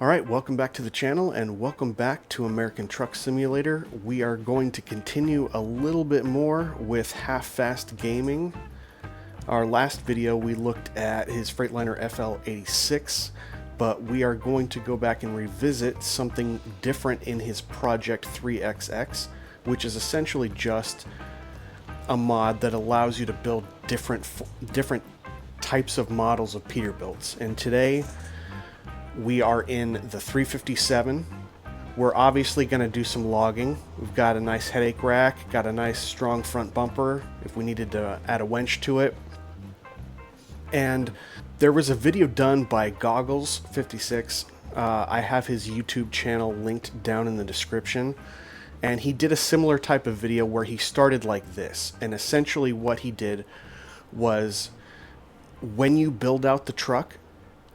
Alright, welcome back to the channel and welcome back to American Truck Simulator. We are going to continue a little bit more with HatreyuGaming. Our last video we looked at his Freightliner FL86, but we are going to go back and revisit something different in his Project 3XX, which is essentially just a mod that allows you to build different types of models of Peterbilts. And today we are in the 357. We're obviously going to do some logging. We've got a nice headache rack, got a nice strong front bumper if we needed to add a winch to it. And there was a video done by Goggles56. I have his YouTube channel linked down in the description. And he did a similar type of video where he started like this. And essentially what he did was, when you build out the truck,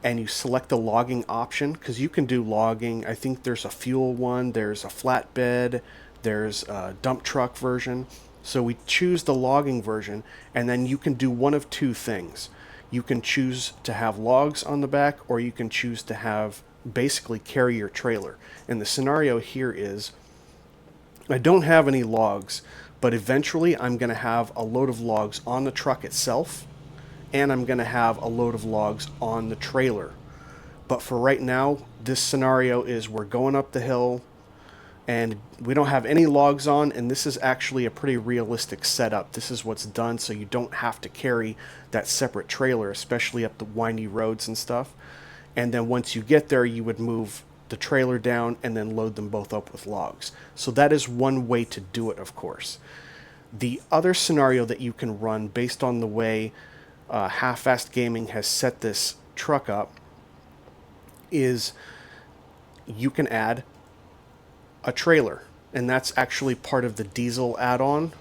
and you select the logging option, because you can do logging. I think there's a fuel one, there's a flatbed, there's a dump truck version. So we choose the logging version, and then you can do one of two things. You can choose to have logs on the back, or you can choose to have basically carry your trailer. And the scenario here is, I don't have any logs, but eventually I'm going to have a load of logs on the truck itself, and I'm going to have a load of logs on the trailer. But for right now, this scenario is we're going up the hill and we don't have any logs on, and this is actually a pretty realistic setup. This is what's done so you don't have to carry that separate trailer, especially up the windy roads and stuff. And then once you get there, you would move the trailer down and then load them both up with logs. So that is one way to do it, of course. The other scenario that you can run based on the way HatreyuGaming has set this truck up is you can add a trailer, and that's actually part of the diesel add-on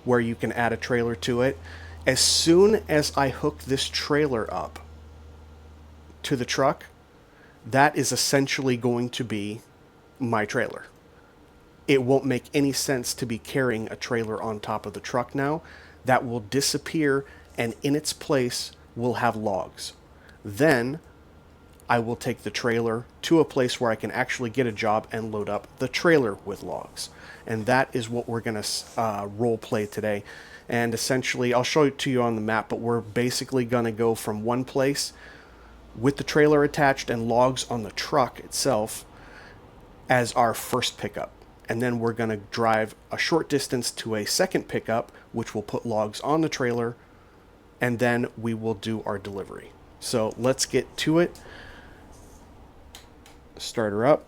where you can add a trailer to it. As soon as I hook this trailer up to the truck, that is essentially going to be my trailer. It won't make any sense to be carrying a trailer on top of the truck now. That will disappear, and in its place we'll have logs. Then I will take the trailer to a place where I can actually get a job and load up the trailer with logs. And that is what we're going to role play today. And essentially, I'll show it to you on the map, but we're basically going to go from one place with the trailer attached and logs on the truck itself as our first pickup. And then we're going to drive a short distance to a second pickup, which will put logs on the trailer, and then we will do our delivery. So let's get to it. Start her up.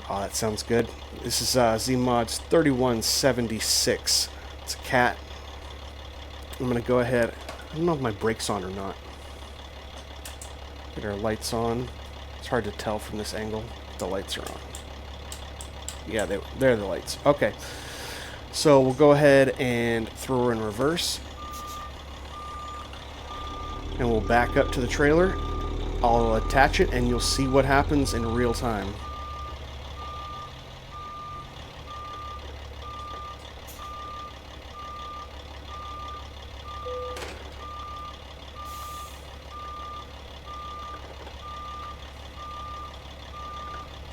Oh, that sounds good. This is ZMod's 3176. It's a cat. I'm going to go ahead. I don't know if my brake's on or not. Get our lights on. It's hard to tell from this angle if the lights are on. Yeah, they're the lights. Okay. So we'll go ahead and throw her in reverse. And we'll back up to the trailer. I'll attach it and you'll see what happens in real time.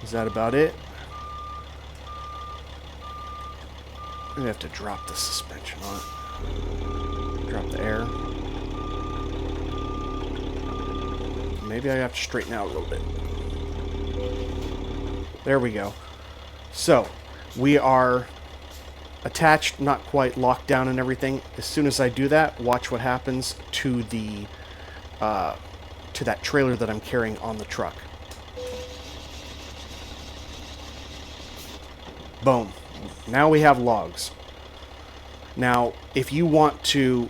Is that about it? I'm gonna have to drop the suspension on it. Drop the air. Maybe I have to straighten out a little bit. There we go. So, we are attached, not quite locked down and everything. As soon as I do that, watch what happens to the to that trailer that I'm carrying on the truck. Boom. Now we have logs. Now, if you want to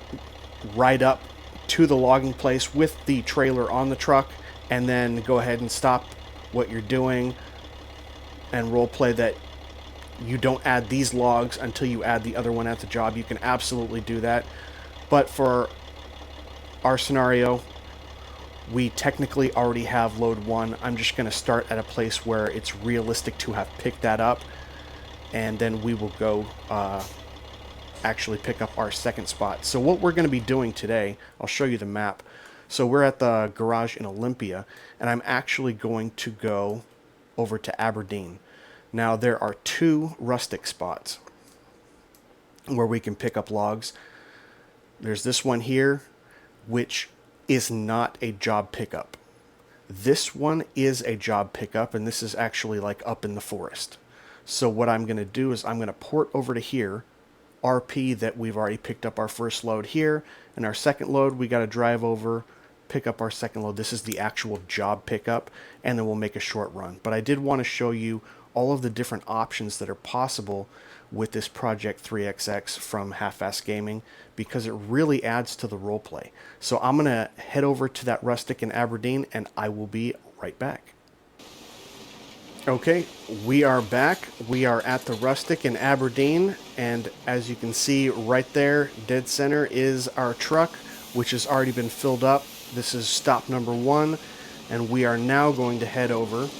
ride up to the logging place with the trailer on the truck and then go ahead and stop what you're doing and roleplay that you don't add these logs until you add the other one at the job, you can absolutely do that. But for our scenario, we technically already have load 1. I'm just going to start at a place where it's realistic to have picked that up, and then we will go actually pick up our second spot. So what we're going to be doing today, I'll show you the map. So we're at the garage in Olympia, and I'm actually going to go over to Aberdeen. Now there are 2 rustic spots where we can pick up logs. There's this one here, which is not a job pickup. This one is a job pickup, and this is actually like up in the forest. So what I'm going to do is I'm going to port over to here, RP that we've already picked up our first load here, and our second load we got to drive over, pick up our second load. This is the actual job pickup, and then we'll make a short run. But I did want to show you all of the different options that are possible with this Project 3XX from HatreyuGaming, because it really adds to the roleplay. So I'm going to head over to that rustic in Aberdeen, and I will be right back. Okay, we are back. We are at the rustic in Aberdeen, and as you can see right there, dead center, is our truck, which has already been filled up. This is stop number 1, and we are now going to head over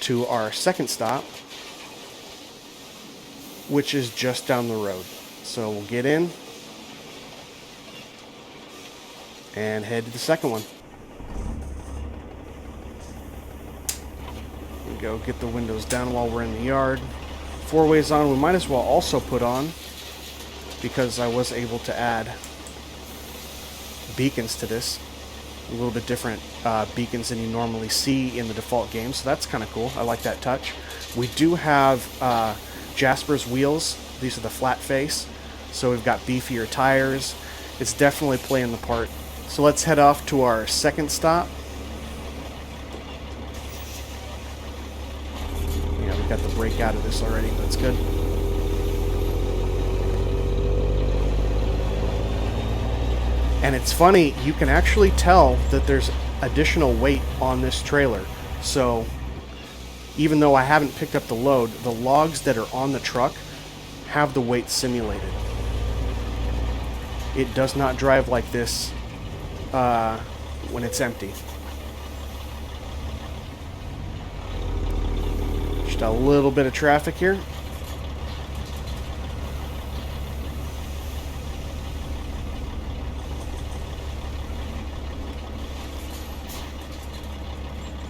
to our second stop, which is just down the road. So we'll get in and head to the second one. There we go, get the windows down while we're in the yard. 4 ways on, we might as well also put on, because I was able to add beacons to this. A little bit different beacons than you normally see in the default game, so that's kind of cool. I like that touch. We do have Jasper's wheels. These are the flat face, so we've got beefier tires. It's definitely playing the part. So let's head off to our second stop. Yeah, we got the brake out of this already. That's good. And it's funny, you can actually tell that there's additional weight on this trailer. So even though I haven't picked up the load, the logs that are on the truck have the weight simulated. It does not drive like this when it's empty. Just a little bit of traffic here.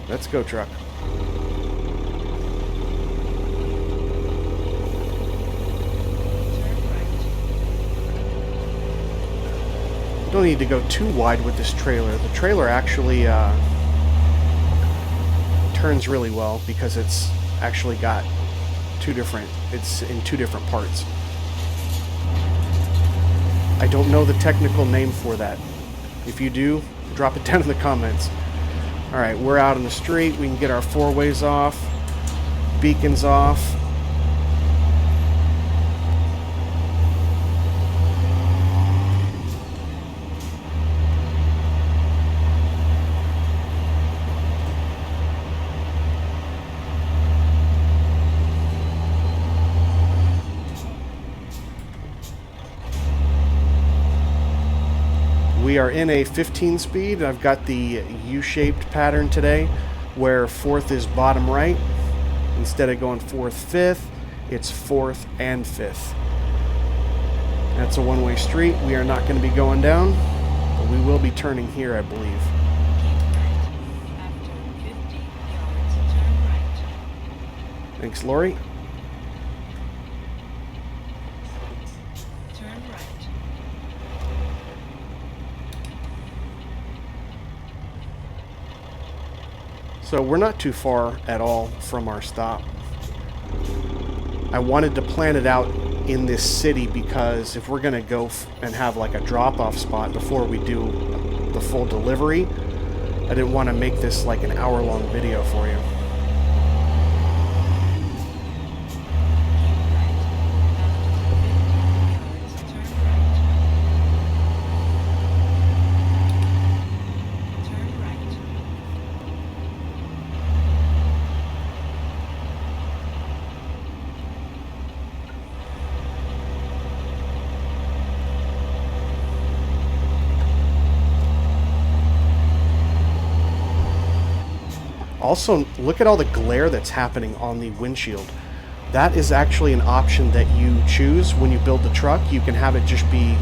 Let's go, truck. Don't need to go too wide with this trailer. The trailer actually turns really well because it's actually got it's in 2 different parts. I don't know the technical name for that. If you do, drop it down in the comments. Alright, we're out on the street. We can get our 4 ways off, beacons off. We are in a 15 speed. I've got the U-shaped pattern today where 4th is bottom right. Instead of going 4th, 5th, it's 4th and 5th. That's a one-way street. We are not going to be going down, but we will be turning here, I believe. Thanks, Lori. So we're not too far at all from our stop. I wanted to plan it out in this city because if we're going to go and have like a drop-off spot before we do the full delivery, I didn't want to make this like an hour-long video for you. Also, look at all the glare that's happening on the windshield. that is actually an option that you choose when you build the truck. You can have it just be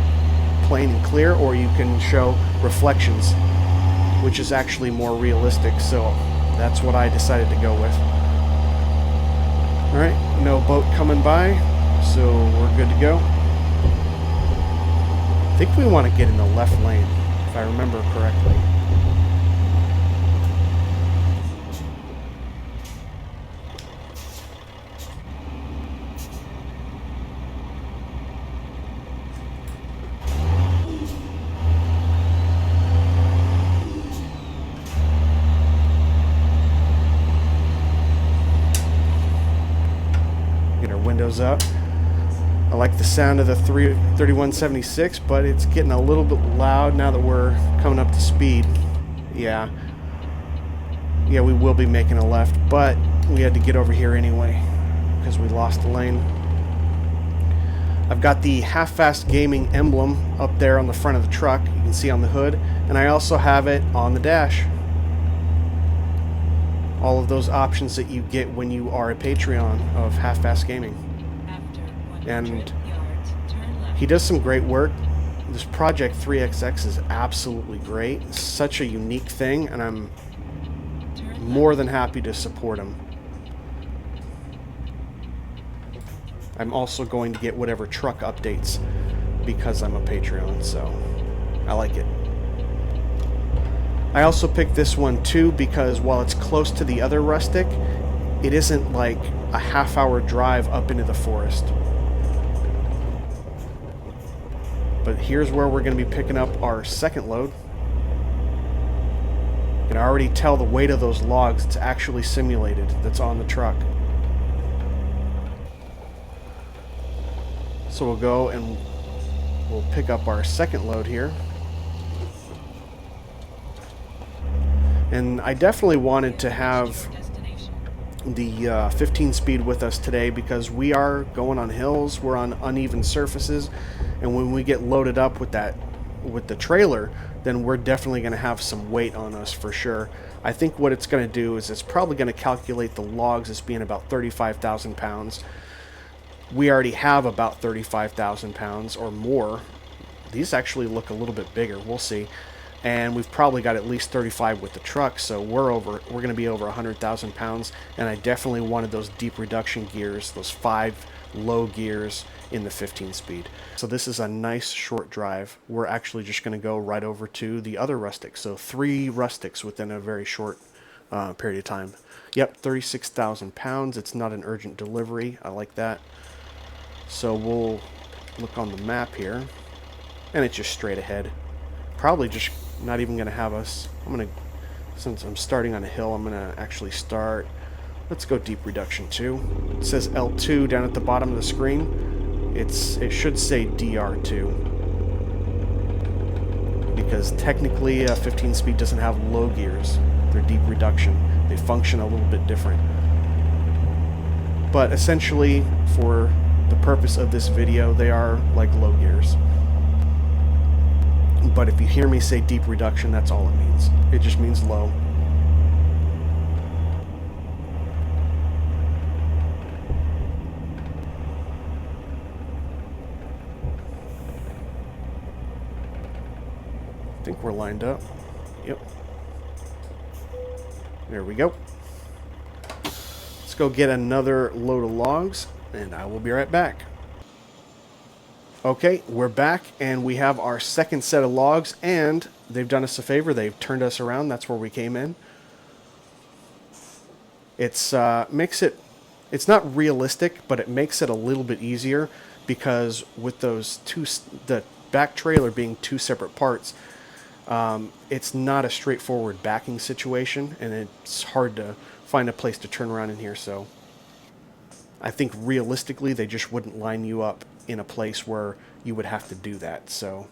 plain and clear, or you can show reflections, which is actually more realistic. So that's what I decided to go with. Alright, no boat coming by, so we're good to go. I think we want to get in the left lane, if I remember correctly. Windows up. I like the sound of the 3176, but it's getting a little bit loud now that we're coming up to speed. Yeah, we will be making a left, but we had to get over here anyway because we lost the lane. I've got the Half-Fast Gaming emblem up there on the front of the truck, you can see on the hood, and I also have it on the dash. All of those options that you get when you are a Patreon of Half-Fast Gaming. And he does some great work. This Project 3XX is absolutely great. It's such a unique thing, and I'm more than happy to support him. I'm also going to get whatever truck updates because I'm a Patreon, so I like it. I also picked this one too because while it's close to the other Rustic, it isn't like a half-hour drive up into the forest. But here's where we're going to be picking up our second load. You can already tell the weight of those logs. It's actually simulated that's on the truck. So we'll go and we'll pick up our second load here. And I definitely wanted to have the 15 speed with us today because we are going on hills, we're on uneven surfaces, and when we get loaded up with the trailer, then we're definitely going to have some weight on us for sure. I think what it's going to do is it's probably going to calculate the logs as being about 35,000 pounds. We already have about 35,000 pounds or more. These actually look a little bit bigger, we'll see. And we've probably got at least 35 with the truck, so we're going to be over 100,000 pounds. And I definitely wanted those deep reduction gears, those 5 low gears in the 15 speed. So this is a nice short drive. We're actually just going to go right over to the other Rustic. So 3 Rustics within a very short period of time. Yep, 36,000 pounds. It's not an urgent delivery. I like that. So we'll look on the map here, and it's just straight ahead. Probably just not even going to have us. Since I'm starting on a hill, I'm going to actually start. Let's go deep reduction 2. It says L2 down at the bottom of the screen. It should say DR2 because technically 15 speed doesn't have low gears. They're deep reduction. They function a little bit different. But essentially, for the purpose of this video, they are like low gears. But if you hear me say deep reduction, that's all it means. It just means low. I think we're lined up. Yep. There we go. Let's go get another load of logs, and I will be right back. Okay, we're back, and we have our second set of logs, and they've done us a favor. They've turned us around. That's where we came in. It's makes it, it's not realistic, but it makes it a little bit easier because with those the back trailer being 2 separate parts, it's not a straightforward backing situation, and it's hard to find a place to turn around in here. So I think realistically, they just wouldn't line you up in a place where you would have to do that. So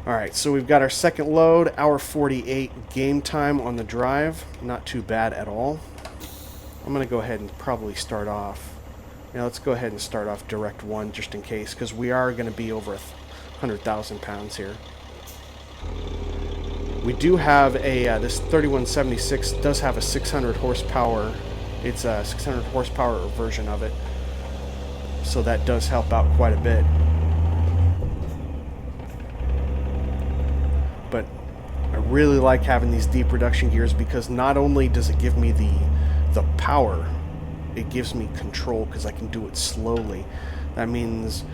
alright, so we've got our second load, hour 48 game time on the drive. Not too bad at all. I'm going to go ahead and probably start off. Now let's go ahead and start off direct 1 just in case, because we are going to be over 100,000 pounds here. We do have a, this 3176 does have a 600 horsepower. It's a 600 horsepower version of it. So that does help out quite a bit. But I really like having these deep reduction gears because not only does it give me the power, it gives me control because I can do it slowly. That means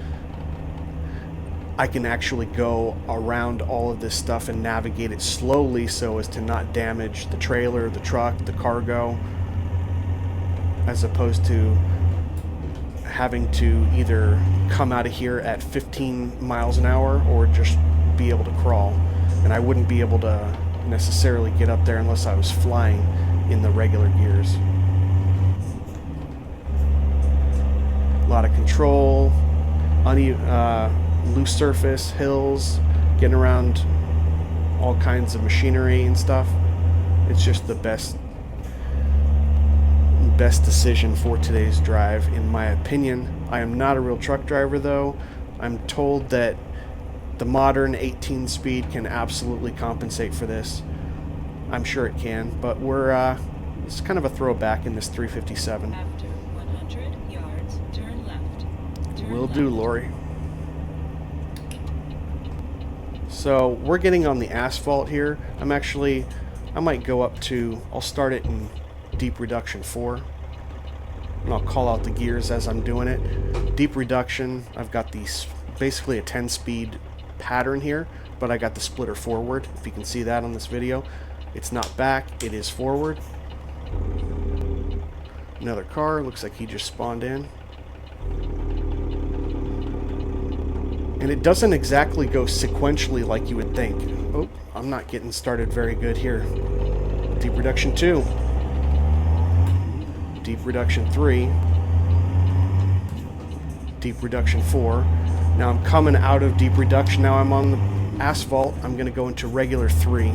I can actually go around all of this stuff and navigate it slowly so as to not damage the trailer, the truck, the cargo, as opposed to having to either come out of here at 15 miles an hour or just be able to crawl. And I wouldn't be able to necessarily get up there unless I was flying in the regular gears. A lot of control, loose surface, hills, getting around all kinds of machinery and stuff. It's just the best decision for today's drive, in my opinion. I am not a real truck driver, though. I'm told that the modern 18-speed can absolutely compensate for this. I'm sure it can, but it's kind of a throwback in this 357. After 100 yards, turn left. Will do, Lori. So we're getting on the asphalt here. I might go up to, I'll start it in deep reduction 4. And I'll call out the gears as I'm doing it. Deep reduction, I've got these, basically a 10-speed pattern here, but I got the splitter forward, if you can see that on this video. It's not back, it is forward. Another car, looks like he just spawned in. And it doesn't exactly go sequentially like you would think. Oh, I'm not getting started very good here. Deep reduction 2. Deep reduction 3. Deep reduction 4. Now I'm coming out of deep reduction. Now I'm on the asphalt. I'm going to go into regular 3.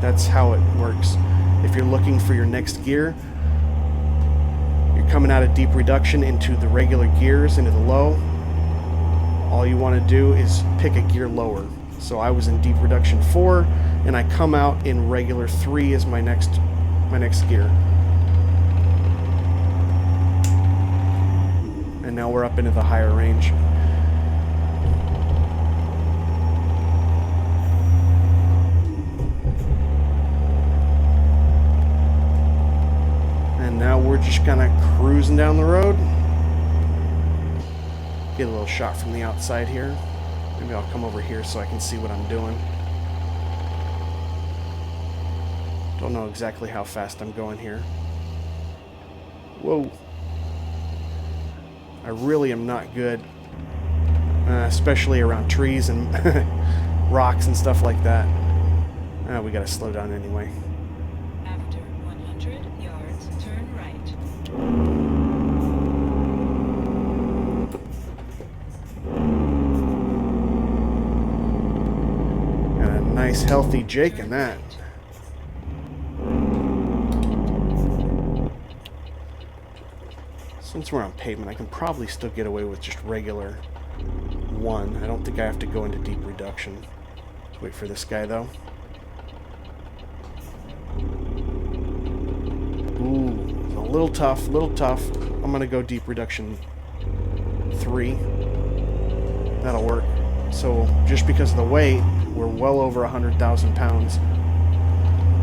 That's how it works. If you're looking for your next gear, you're coming out of deep reduction into the regular gears, into the low. All you want to do is pick a gear lower. So I was in deep reduction 4, and I come out in regular 3 as my next gear. And now we're up into the higher range. And now we're just kind of cruising down the road. Get a little shot from the outside here. Maybe I'll come over here so I can see what I'm doing. Don't know exactly how fast I'm going here. Whoa. I really am not good, especially around trees and rocks and stuff like that. We gotta slow down anyway. After 100 yards, turn right. Got a nice healthy Jake in that. Since we're on pavement, I can probably still get away with just regular 1. I don't think I have to go into deep reduction. Let's wait for this guy, though. Ooh, a little tough, I'm going to go deep reduction 3. That'll work. So, just because of the weight, we're well over 100,000 pounds.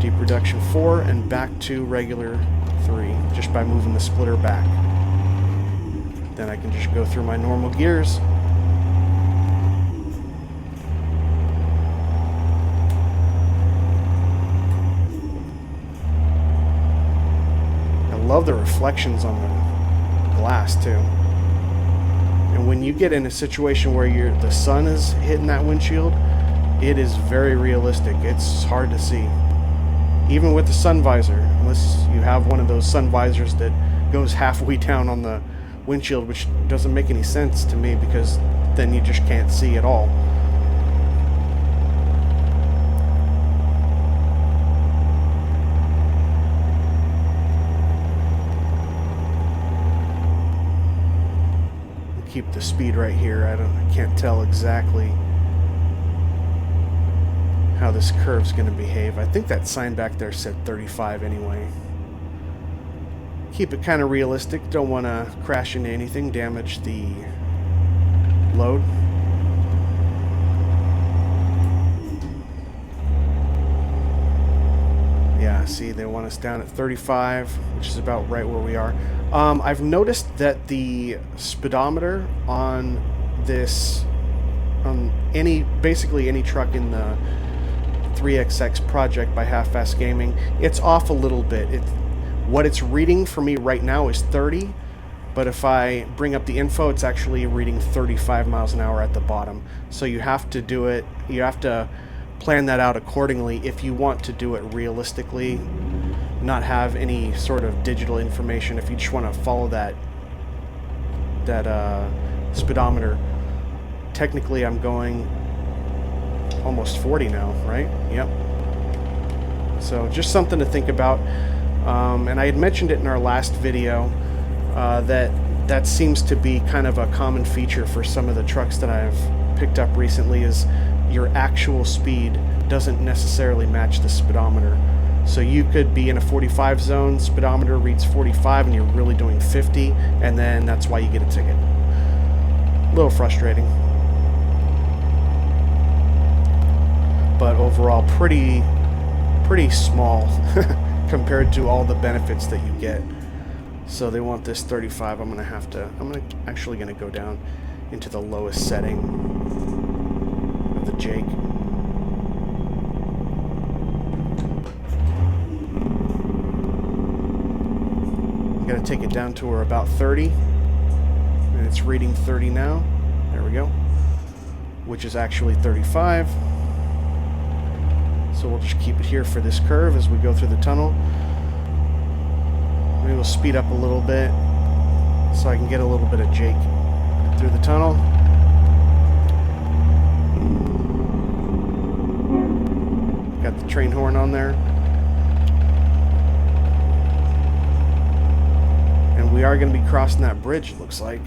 Deep reduction 4 and back to regular 3, just by moving the splitter back. Then I can just go through my normal gears. I love the reflections on the glass too. And when you get in a situation where the sun is hitting that windshield, it is very realistic. It's hard to see. Even with the sun visor, unless you have one of those sun visors that goes halfway down on the windshield, which doesn't make any sense to me because then you just can't see at all. Keep the speed right here. I can't tell exactly how this curve's going to behave. I think that sign back there said 35 anyway. Keep it kind of realistic. Don't want to crash into anything, damage the load. Yeah, see, they want us down at 35, which is about right where we are. I've noticed that the speedometer on this, basically any truck in the 3XX project by Half-Fast Gaming, it's off a little bit. What it's reading for me right now is 30, but if I bring up the info, it's actually reading 35 miles an hour at the bottom. So you have to do it, you have to plan that out accordingly if you want to do it realistically, not have any sort of digital information. If you just want to follow that speedometer. Technically I'm going almost 40 now, right? Yep. So just something to think about. And I had mentioned it in our last video, that seems to be kind of a common feature for some of the trucks that I've picked up recently, is your actual speed doesn't necessarily match the speedometer. So you could be in a 45 zone, speedometer reads 45, and you're really doing 50, and then that's why you get a ticket. A little frustrating. But overall, pretty small compared to all the benefits that you get. So they want this 35. I'm actually gonna go down into the lowest setting of the Jake. I'm gonna take it down to where about 30, and it's reading 30 now. There we go, which is actually 35. So we'll just keep it here for this curve as we go through the tunnel. Maybe we'll speed up a little bit so I can get a little bit of Jake through the tunnel. Got the train horn on there. And we are going to be crossing that bridge, it looks like.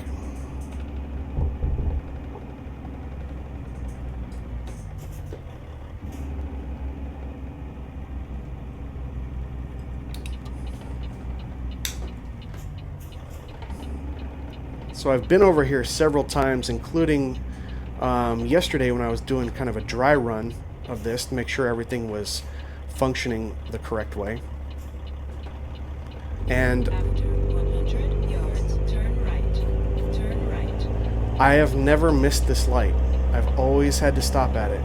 So I've been over here several times, including yesterday when I was doing kind of a dry run of this to make sure everything was functioning the correct way. And After 100 yards, turn right. Turn right. I have never missed this light. I've always had to stop at it.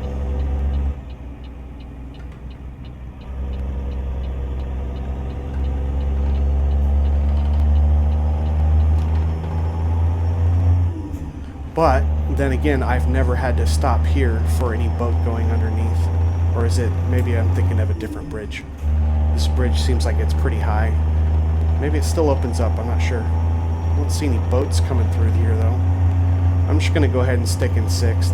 But then again, I've never had to stop here for any boat going underneath. Or is it, maybe I'm thinking of a different bridge. This bridge seems like it's pretty high. Maybe it still opens up, I'm not sure. I don't see any boats coming through here though. I'm just gonna go ahead and stick in 6th.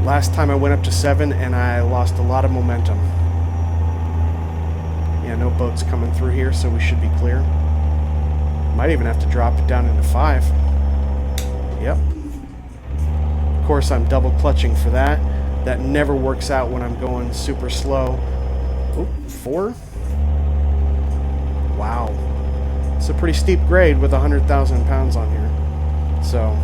Last time I went up to 7 and I lost a lot of momentum. Yeah, no boats coming through here, so we should be clear. Might even have to drop it down into 5. Yep. Of course, I'm double clutching for that. That never works out when I'm going super slow. Oh, 4? Wow. It's a pretty steep grade with 100,000 pounds on here. So,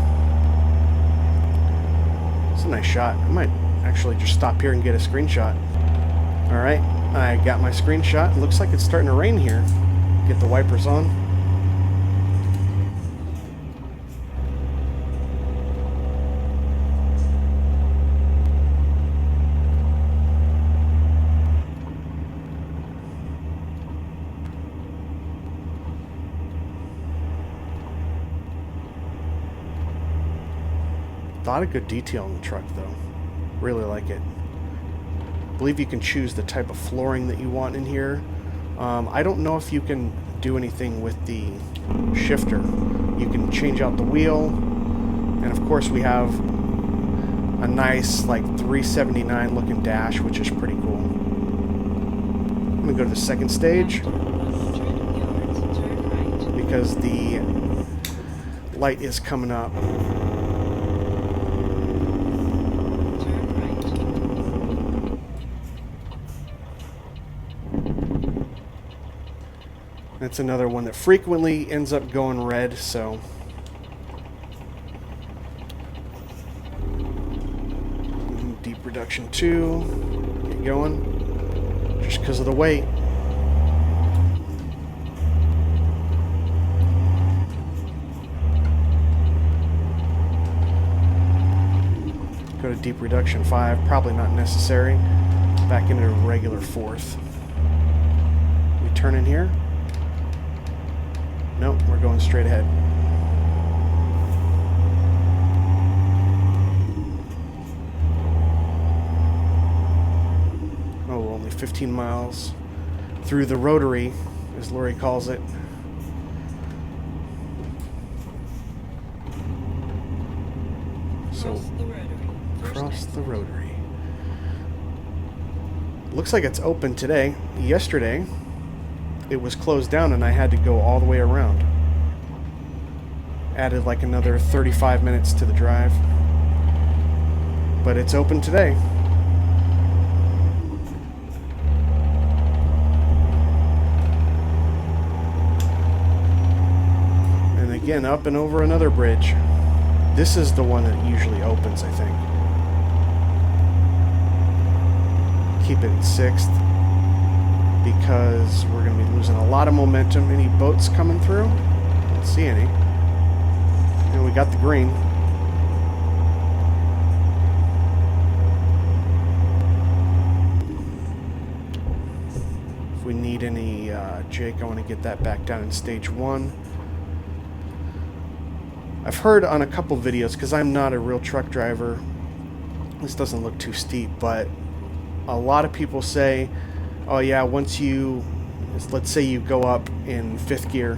it's a nice shot. I might actually just stop here and get a screenshot. Alright, I got my screenshot. It looks like it's starting to rain here. Get the wipers on. A lot of good detail in the truck though. Really like it. I believe you can choose the type of flooring that you want in here. I don't know if you can do anything with the shifter. You can change out the wheel, and of course we have a nice like 379 looking dash, which is pretty cool. I'm gonna go to the second stage because the light is coming up. That's another one that frequently ends up going red, so... Deep reduction 2. Get going. Just because of the weight. Go to deep reduction 5. Probably not necessary. Back into regular 4th. We turn in here. Nope, we're going straight ahead. Oh, only 15 miles through the rotary, as Lori calls it. So, cross the rotary. Looks like it's open today. Yesterday, it was closed down and I had to go all the way around. Added like another 35 minutes to the drive. But it's open today. And again, up and over another bridge. This is the one that usually opens, I think. Keep it in 6th. Because we're going to be losing a lot of momentum. Any boats coming through? Don't see any. And we got the green. If we need any Jake, I want to get that back down in stage 1. I've heard on a couple videos, because I'm not a real truck driver, this doesn't look too steep, but a lot of people say, oh yeah, once you, let's say you go up in 5th gear,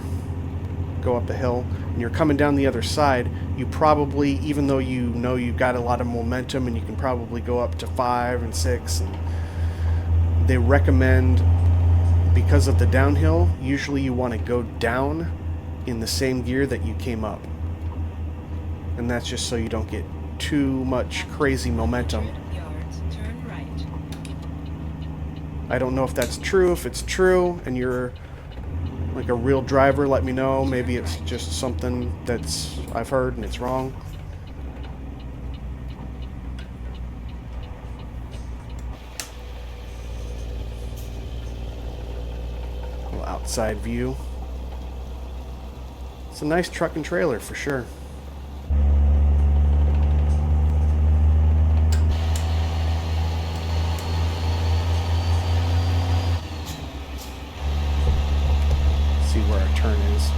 go up a hill, and you're coming down the other side, you probably, even though you know you've got a lot of momentum and you can probably go up to 5 and 6, and they recommend, because of the downhill, usually you want to go down in the same gear that you came up. And that's just so you don't get too much crazy momentum. I don't know if that's true. If it's true and you're like a real driver, let me know. Maybe it's just something that's I've heard and it's wrong. A little outside view. It's a nice truck and trailer for sure. See where our turn is.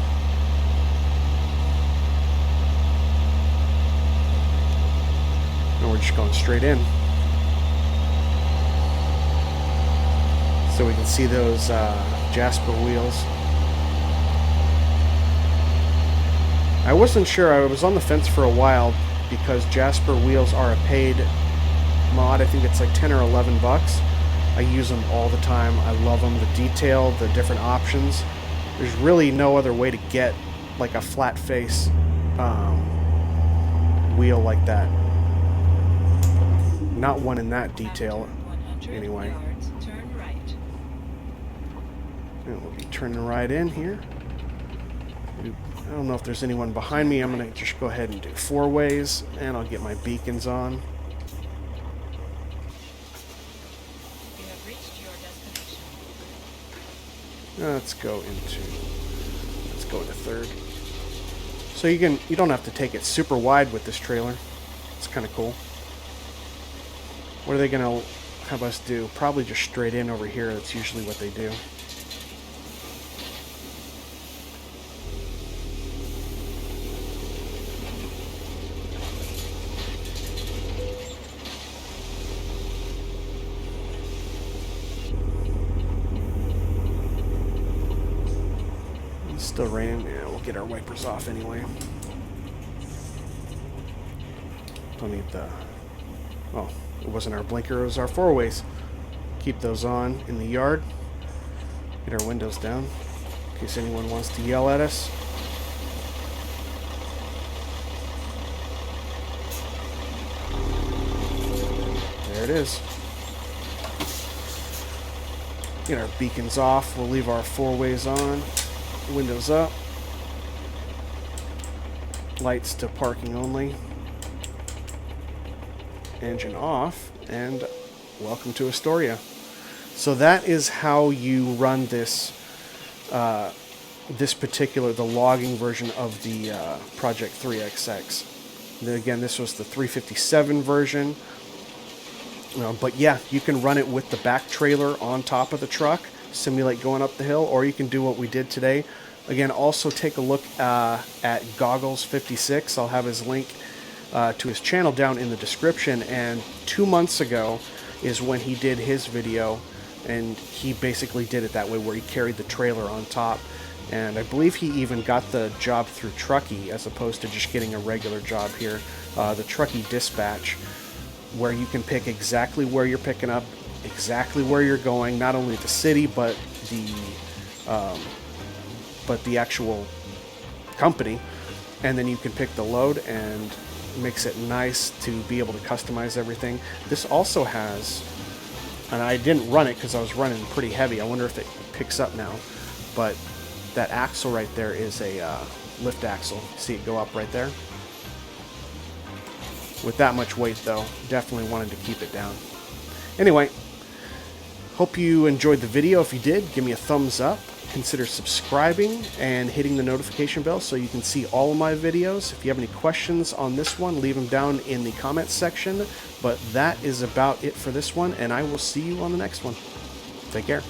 And we're just going straight in. So we can see those Jasper wheels. I wasn't sure. I was on the fence for a while because Jasper wheels are a paid mod. I think it's like 10 or 11 bucks. I use them all the time. I love them. The detail, the different options. There's really no other way to get like a flat face wheel like that. Not one in that detail, anyway. And we'll be turning right in here. I don't know if there's anyone behind me. I'm going to just go ahead and do 4 ways, and I'll get my beacons on. You have reached your destination. Let's go into 3rd. So you don't have to take it super wide with this trailer. It's kind of cool. What are they going to have us do? Probably just straight in over here. That's usually what they do. Still raining. Yeah, we'll get our wipers off anyway. Don't need the... Oh, it wasn't our blinker, it was our 4-ways. Keep those on in the yard. Get our windows down in case anyone wants to yell at us. There it is. Get our beacons off. We'll leave our 4-ways on. Windows up. Lights to parking only. Engine off. And welcome to Astoria. So that is how you run this the logging version of the Project 3XX. Again, this was the 357 version. But yeah, you can run it with the back trailer on top of the truck, simulate going up the hill, or you can do what we did today. Again, also take a look at Goggles56. I'll have his link to his channel down in the description. And 2 months ago is when he did his video, and he basically did it that way, where he carried the trailer on top. And I believe he even got the job through Truckee as opposed to just getting a regular job here. The Truckee Dispatch, where you can pick exactly where you're picking up, exactly where you're going, not only the city, but the actual company. And then you can pick the load, and makes it nice to be able to customize everything. This also has, and I didn't run it because I was running pretty heavy. I wonder if it picks up now, but that axle right there is a lift axle. See it go up right there? With that much weight, though, definitely wanted to keep it down. Anyway, hope you enjoyed the video. If you did, give me a thumbs up. Consider subscribing and hitting the notification bell so you can see all of my videos. If you have any questions on this one, leave them down in the comments section. But that is about it for this one, and I will see you on the next one. Take care.